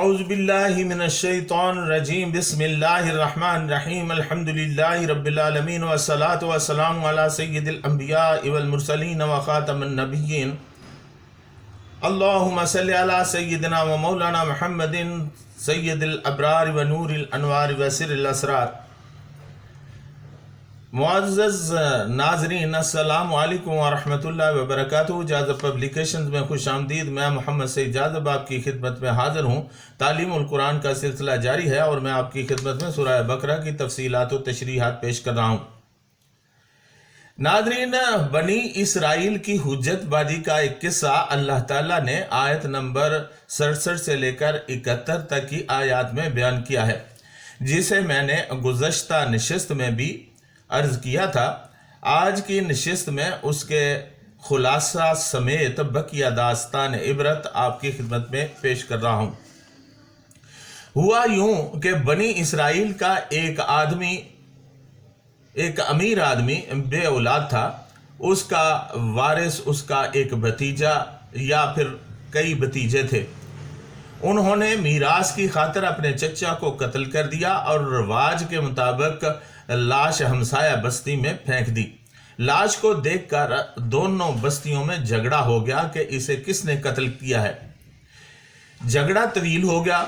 اعوذ باللہ من الشیطان الرجیم بسم اللہ الرحمن الرحیم الحمدللہ رب العالمین والصلاة والسلام علی سید الانبیاء والمرسلین وخاتم النبیین اللہم صلی علی سیدنا و مولانا محمد سید الابرار و نور الانوار و سر الاسرار۔ معزز ناظرین السلام علیکم ورحمۃ اللہ وبرکاتہ۔ جاذب پبلیکیشنز میں خوش آمدید۔ میں محمد سعید جاذب آپ کی خدمت میں حاضر ہوں۔ تعلیم القرآن کا سلسلہ جاری ہے اور میں آپ کی خدمت میں سورہ بقرہ کی تفصیلات و تشریحات پیش کر رہا ہوں۔ ناظرین، بنی اسرائیل کی حجت بازی کا ایک قصہ اللہ تعالیٰ نے آیت نمبر 67 سے لے کر 71 تک کی آیات میں بیان کیا ہے، جسے میں نے گزشتہ نشست میں بھی عرض کیا تھا۔ آج کی نشست میں اس کے خلاصہ سمیت بقیہ داستان عبرت آپ کی خدمت میں پیش کر رہا ہوں۔ ہوا یوں کہ بنی اسرائیل کا ایک امیر آدمی بے اولاد تھا۔ اس کا وارث اس کا ایک بھتیجا یا پھر کئی بھتیجے تھے۔ انہوں نے میراث کی خاطر اپنے چچا کو قتل کر دیا اور رواج کے مطابق لاش ہمسایہ بستی میں پھینک دی۔ لاش کو دیکھ کر دونوں بستیوں میں جھگڑا ہو گیا کہ اسے کس نے قتل کیا ہے۔ جھگڑا طویل ہو گیا۔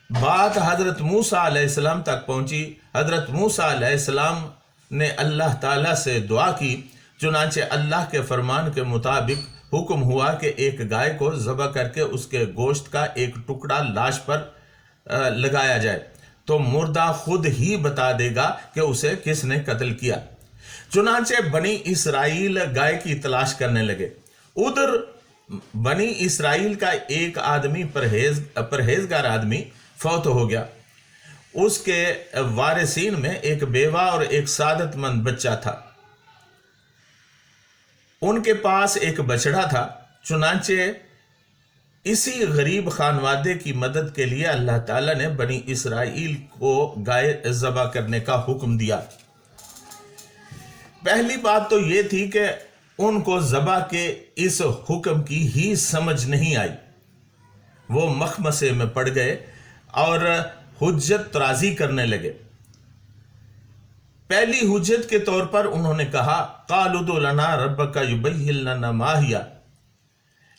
بات حضرت موسیٰ علیہ السلام تک پہنچی۔ حضرت موسیٰ علیہ السلام نے اللہ تعالیٰ سے دعا کی، چنانچہ اللہ کے فرمان کے مطابق حکم ہوا کہ ایک گائے کو ذبح کر کے اس کے گوشت کا ایک ٹکڑا لاش پر لگایا جائے تو مردہ خود ہی بتا دے گا کہ اسے کس نے قتل کیا۔ چنانچہ بنی اسرائیل گائے کی تلاش کرنے لگے۔ ادھر بنی اسرائیل کا ایک آدمی پرہیزگار آدمی فوت ہو گیا۔ اس کے وارثین میں ایک بیوہ اور ایک سعادت مند بچہ تھا۔ ان کے پاس ایک بچڑا تھا۔ چنانچہ اسی غریب خانوادے کی مدد کے لیے اللہ تعالیٰ نے بنی اسرائیل کو گائے ذبح کرنے کا حکم دیا۔ پہلی بات تو یہ تھی کہ ان کو ذبح کے اس حکم کی ہی سمجھ نہیں آئی۔ وہ مخمصے میں پڑ گئے اور حجت ترازی کرنے لگے۔ پہلی حجت کے طور پر انہوں نے کہا، قَالُوا ادْعُ لَنَا رَبَّكَ يُبَيِّن لَنَا مَا هِيَ،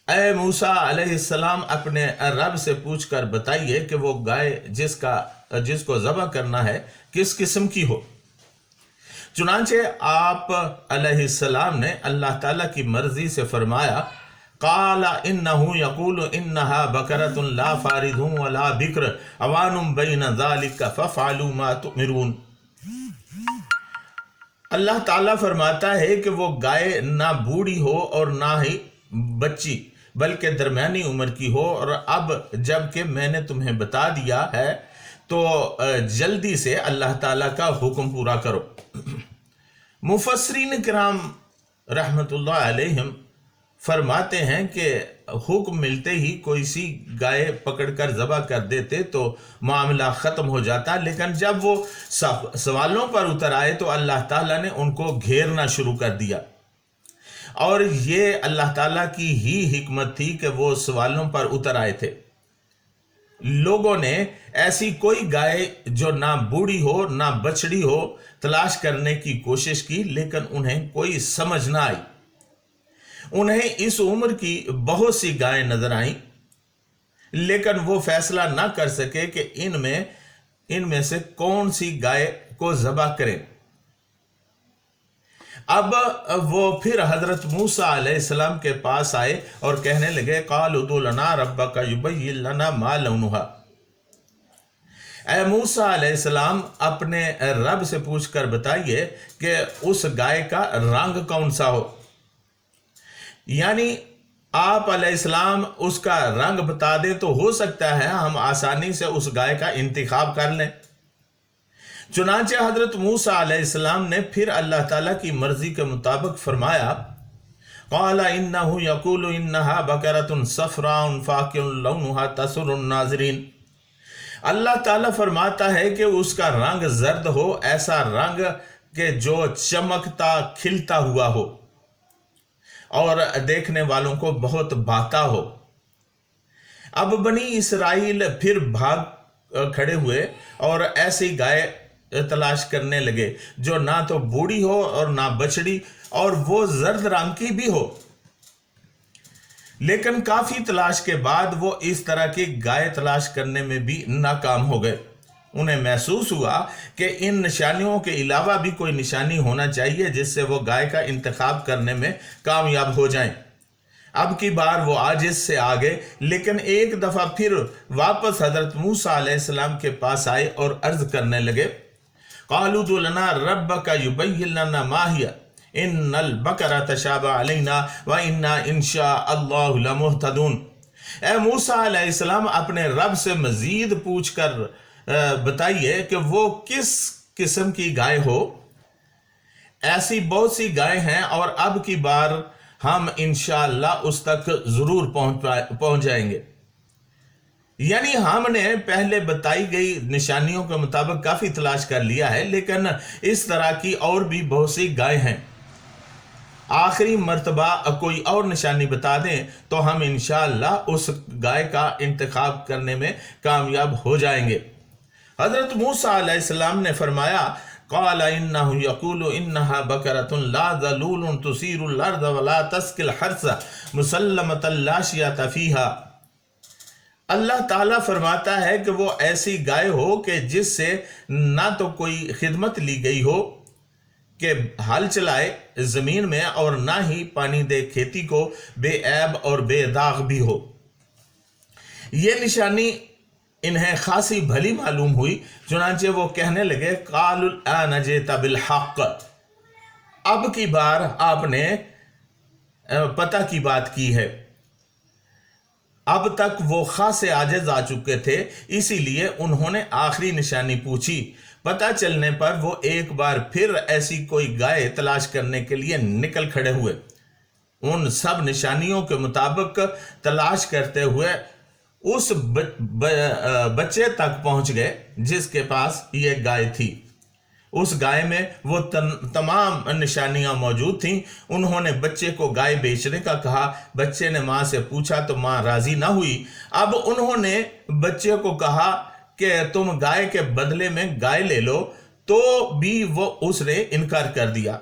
اے موسیٰ علیہ السلام اپنے رب سے پوچھ کر بتائیے کہ وہ گائے جس کو ذبح کرنا ہے کس قسم کی ہو۔ چنانچہ آپ علیہ السلام نے اللہ تعالیٰ کی مرضی سے فرمایا، قال انه يقول انها بقرة لا فارض ولا بکر عوان بین ذلك فافعلوا ما تؤمرون۔ اللہ تعالیٰ فرماتا ہے کہ وہ گائے نہ بوڑھی ہو اور نہ ہی بچی بلکہ درمیانی عمر کی ہو، اور اب جب کہ میں نے تمہیں بتا دیا ہے تو جلدی سے اللہ تعالیٰ کا حکم پورا کرو۔ مفسرین کرام رحمت اللہ علیہم فرماتے ہیں کہ حکم ملتے ہی کوئی سی گائے پکڑ کر ذبح کر دیتے تو معاملہ ختم ہو جاتا، لیکن جب وہ سوالوں پر اتر آئے تو اللہ تعالیٰ نے ان کو گھیرنا شروع کر دیا، اور یہ اللہ تعالیٰ کی ہی حکمت تھی کہ وہ سوالوں پر اتر آئے تھے۔ لوگوں نے ایسی کوئی گائے جو نہ بوڑھی ہو نہ بچڑی ہو تلاش کرنے کی کوشش کی، لیکن انہیں کوئی سمجھ نہ آئی۔ انہیں اس عمر کی بہت سی گائیں نظر آئیں، لیکن وہ فیصلہ نہ کر سکے کہ ان میں سے کون سی گائے کو ذبح کریں۔ اب وہ پھر حضرت موسیٰ علیہ السلام کے پاس آئے اور کہنے لگے، قَالُوا ادْعُ لَنَا رَبَّكَ يُبَيِّن لَنَا مَا لَوْنُهَا، اے موسیٰ علیہ السلام اپنے رب سے پوچھ کر بتائیے کہ اس گائے کا رنگ کون سا ہو۔ یعنی آپ علیہ السلام اس کا رنگ بتا دیں تو ہو سکتا ہے ہم آسانی سے اس گائے کا انتخاب کر لیں۔ چنانچہ حضرت موسیٰ علیہ السلام نے پھر اللہ تعالیٰ کی مرضی کے مطابق فرمایا، قال انه يقول انها بقرة صفراء فاقع لونها تسر الناظرین۔ اللہ تعالیٰ فرماتا ہے کہ اس کا رنگ زرد ہو، ایسا رنگ کہ جو چمکتا کھلتا ہوا ہو اور دیکھنے والوں کو بہت بھاتا ہو۔ اب بنی اسرائیل پھر بھاگ کھڑے ہوئے اور ایسی گائے تلاش کرنے لگے جو نہ تو بوڑھی ہو اور نہ بچڑی اور وہ زرد رنگ کی بھی ہو، لیکن کافی تلاش کے بعد وہ اس طرح کی گائے تلاش کرنے میں بھی ناکام ہو گئے۔ انہیں محسوس ہوا کہ ان نشانیوں کے علاوہ بھی کوئی نشانی ہونا چاہیے جس سے وہ گائے کا انتخاب کرنے میں کامیاب ہو جائیں۔ اب کی بار وہ عاجز سے آگے، لیکن ایک دفعہ پھر واپس حضرت موسیٰ علیہ السلام کے پاس آئے اور عرض کرنے لگے، قالوا ادع لنا ربک یبین لنا ما ہی ان البقرہ تشابہ علینا وانا ان شاء اللہ لمہتدون۔ اے موسیٰ علیہ السلام، اپنے رب سے مزید پوچھ کر بتائیے کہ وہ کس قسم کی گائے ہو۔ ایسی بہت سی گائے ہیں اور اب کی بار ہم انشاءاللہ اس تک ضرور پہنچ جائیں گے۔ یعنی ہم نے پہلے بتائی گئی نشانیوں کے مطابق کافی تلاش کر لیا ہے، لیکن اس طرح کی اور بھی بہت سی گائے ہیں۔ آخری مرتبہ کوئی اور نشانی بتا دیں تو ہم انشاءاللہ اس گائے کا انتخاب کرنے میں کامیاب ہو جائیں گے۔ حضرت موسیٰ علیہ السلام نے فرمایا، قال انہ یقول انہا بکرۃ لا ذلول تثیر الارض ولا تسقی الحرث مسلمۃ لا شیاۃ فیہا۔ اللہ تعالیٰ فرماتا ہے کہ وہ ایسی گائے ہو کہ جس سے نہ تو کوئی خدمت لی گئی ہو کہ ہل چلائے زمین میں، اور نہ ہی پانی دے کھیتی کو، بے عیب اور بے داغ بھی ہو۔ یہ نشانی انہیں خاصی بھلی معلوم ہوئی، چنانچہ وہ کہنے لگے، قالوا الآن جئت بالحق، اب کی بار آپ نے پتہ کی بات کی ہے۔ اب تک وہ خاصے عاجز آ چکے تھے، اسی لیے انہوں نے آخری نشانی پوچھی۔ پتہ چلنے پر وہ ایک بار پھر ایسی کوئی گائے تلاش کرنے کے لیے نکل کھڑے ہوئے۔ ان سب نشانیوں کے مطابق تلاش کرتے ہوئے اس بچے تک پہنچ گئے جس کے پاس یہ گائے تھی۔ اس گائے میں وہ تمام نشانیاں موجود تھیں۔ انہوں نے بچے کو گائے بیچنے کا کہا۔ بچے نے ماں سے پوچھا تو ماں راضی نہ ہوئی۔ اب انہوں نے بچے کو کہا کہ تم گائے کے بدلے میں گائے لے لو، تو بھی اس نے انکار کر دیا۔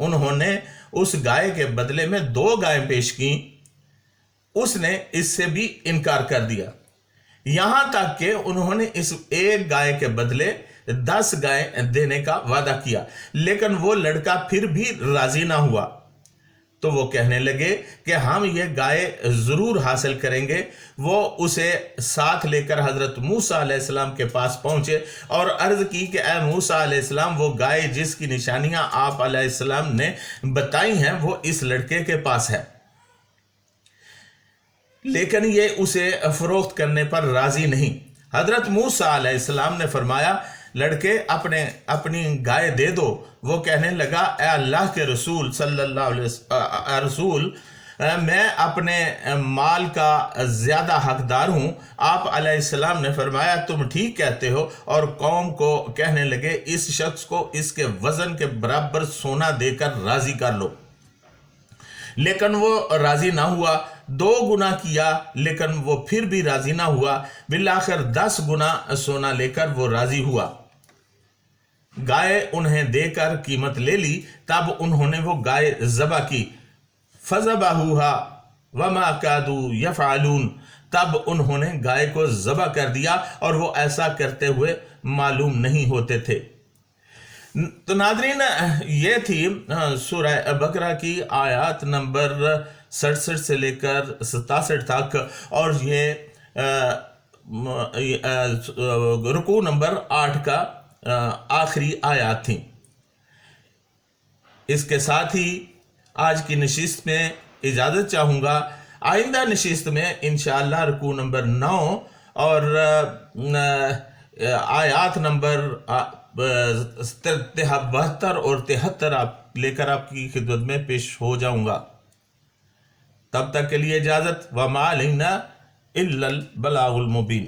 انہوں نے اس گائے کے بدلے میں 2 گائیں پیش کیں، اس نے اس سے بھی انکار کر دیا، یہاں تک کہ انہوں نے اس ایک گائے کے بدلے 10 گائیں دینے کا وعدہ کیا، لیکن وہ لڑکا پھر بھی راضی نہ ہوا۔ تو وہ کہنے لگے کہ ہم یہ گائے ضرور حاصل کریں گے۔ وہ اسے ساتھ لے کر حضرت موسیٰ علیہ السلام کے پاس پہنچے اور عرض کی کہ اے موسیٰ علیہ السلام، وہ گائے جس کی نشانیاں آپ علیہ السلام نے بتائی ہیں وہ اس لڑکے کے پاس ہے، لیکن یہ اسے فروخت کرنے پر راضی نہیں۔ حضرت موسیٰ علیہ السلام نے فرمایا، لڑکے اپنی گائے دے دو۔ وہ کہنے لگا، اے اللہ کے رسول صلی اللہ علیہ رسول، میں اپنے مال کا زیادہ حقدار ہوں۔ آپ علیہ السلام نے فرمایا، تم ٹھیک کہتے ہو، اور قوم کو کہنے لگے، اس شخص کو اس کے وزن کے برابر سونا دے کر راضی کر لو۔ لیکن وہ راضی نہ ہوا۔ 2 گنا کیا لیکن وہ پھر بھی راضی نہ ہوا۔ بالآخر 10 گنا سونا لے کر وہ راضی ہوا۔ گائے انہیں دے کر قیمت لے لی۔ تب انہوں نے وہ گائے ذبح کی۔ فَذَبَحُوهَا وَمَا كَادُوا يَفْعَلُونَ، تب انہوں نے گائے کو ذبح کر دیا اور وہ ایسا کرتے ہوئے معلوم نہیں ہوتے تھے۔ تو ناظرین، یہ تھی سورہ بقرہ کی آیات نمبر 67 سے لے کر 67 تک، اور یہ رکوع نمبر 8 کا آخری آیات تھیں۔ اس کے ساتھ ہی آج کی نشست میں اجازت چاہوں گا۔ آئندہ نشست میں انشاءاللہ رکوع نمبر 9 اور آیات نمبر 72 اور 73 لے کر آپ کی خدمت میں پیش ہو جاؤں گا۔ تب تک کے لیے اجازت، وَمَا عَلَيْنَا إِلَّا الْبَلَاغُ الْمُبِينُ۔